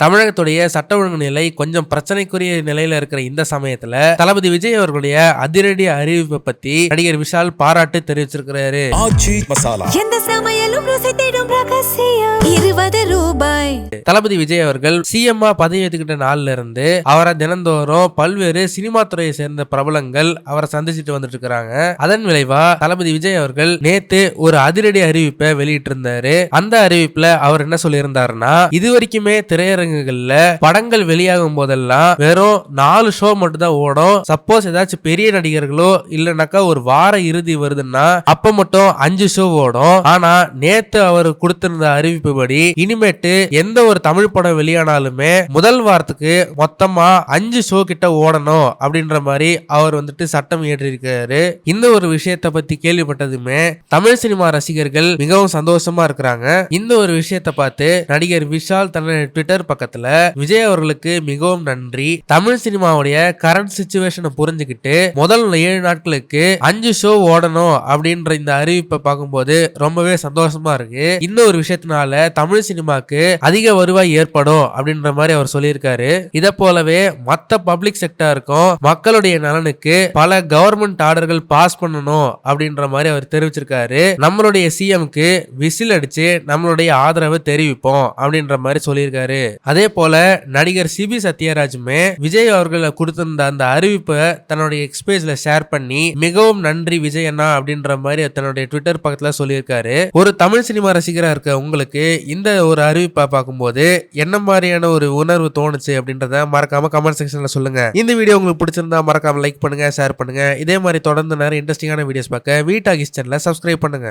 தமிழகத்துடைய சட்ட ஒழுங்கு நிலை கொஞ்சம் பிரச்சனைக்குரிய நிலையில இருக்கிற இந்த சமயத்துல தளபதி விஜய் அவர்களுடைய அதிரடி அறிவிப்பை பத்தி நடிகர் விஷால் பாராட்டு தெரிவிச்சிருக்கிறாரு. எந்த சமையலும் ருசி தேடும் ரகசியம் 20 ரூபாய். தளபதி விஜய் அவர்கள் சிஎம் பதவி ஏற்றுக்கிட்ட நாள்ல இருந்து அவரை தினந்தோறும் பல்வேறு சினிமா துறையை சேர்ந்த பிரபலங்கள் அவரை சந்திச்சுட்டு வந்துட்டு இருக்காங்க. அதன் விளைவா தளபதி விஜய் அவர்கள் நேத்து ஒரு அதிரடி அறிவிப்பை வெளியிட்டு இருந்தாரு. அந்த அறிவிப்புல அவர் என்ன சொல்லியிருந்தாருன்னா, இதுவரைக்குமே திரையரங்குகள்ல படங்கள் வெளியாகும் போதெல்லாம் வெறும் 4 ஷோ மட்டும் தான் ஓடும். சப்போஸ் ஏதாச்சும் பெரிய நடிகர்களோ இல்லனாக்கா ஒரு வார இறுதி வருதுன்னா அப்ப மட்டும் 5 ஷோ ஓடும். ஆனா நேத்து அவர் கொடுத்திருந்த அறிவிப்பு படி இனிமேட்டு எந்த ஒரு தமிழ் படம் வெளியானாலுமே முதல் வாரத்துக்கு மொத்தமா 5 ஷோ கிட்ட ஓடணும் அப்படின்ற மாதிரி அவர் சட்டம் இயற்றிருக்காரு. இந்த ஒரு விஷயத்தை பத்தி கேள்விப்பட்டதுமே தமிழ் சினிமா ரசிகர்கள் மிகவும் சந்தோஷமா இருக்கிறாங்க. இந்த ஒரு விஷயத்தை பார்த்து நடிகர் விஷால் தன்னுடைய ட்விட்டர் பக்கத்துல விஜய் அவர்களுக்கு மிகவும் நன்றி, தமிழ் சினிமாவுடைய கரண்ட் சிச்சுவேஷனை புரிஞ்சுக்கிட்டு முதல் 7 நாட்களுக்கு 5 ஷோ ஓடணும் அப்படின்ற இந்த அறிவிப்பை பார்க்கும்போது ரொம்பவே சந்தோஷமா இருக்கு. இந்த ஒரு விஷயத்தினால தமிழ் சினிமாக்கு அதிக வருவாய் ஏற்படும் அப்படின்ற மாதிரி அவர் சொல்லியிருக்காரு. இத போலவே மத்த பப்ளிக் செக்டருக்கும் மக்களுடைய நலனுக்கு பல கவர்மெண்ட் ஆர்டர்கள் பாஸ் பண்ணணும் அப்படின்ற மாதிரி அவர் தெரிவிச்சிருக்காரு. நம்மளுடைய சிஎம்க்கு விசில் அடிச்சு நம்மளுடைய ஆதரவை தெரிவிப்போம் அப்படின்ற மாதிரி சொல்லியிருக்காரு. அதே போல நடிகர் சிபி சத்யராஜுமே விஜய் அவர்கள் கொடுத்திருந்த அந்த அறிவிப்பை தன்னுடைய எக்ஸ்பேஸ்ல ஷேர் பண்ணி மிகவும் நன்றி விஜய் அண்ணா அப்படின்ற மாதிரி தன்னுடைய ட்விட்டர் பக்கத்துல சொல்லியிருக்காரு. ஒரு தமிழ் சினிமா ரசிகரா இருக்க உங்களுக்கு இந்த ஒரு அறிவிப்பை பார்க்கும்போது என்ன மாதிரியான ஒரு உணர்வு தோணுச்சு அப்படின்றத மறக்காம கமெண்ட் செக்ஷன்ல சொல்லுங்க. இந்த வீடியோ உங்களுக்கு பிடிச்சிருந்தா மறக்காம லைக் பண்ணுங்க, ஷேர் பண்ணுங்க. இதே மாதிரி தொடர்ந்து நிறைய இன்ட்ரெஸ்டிங்கான வீடியோஸ் பார்க்க வீட்டாகிஸ் சேனலை சப்ஸ்கிரைப் பண்ணுங்க.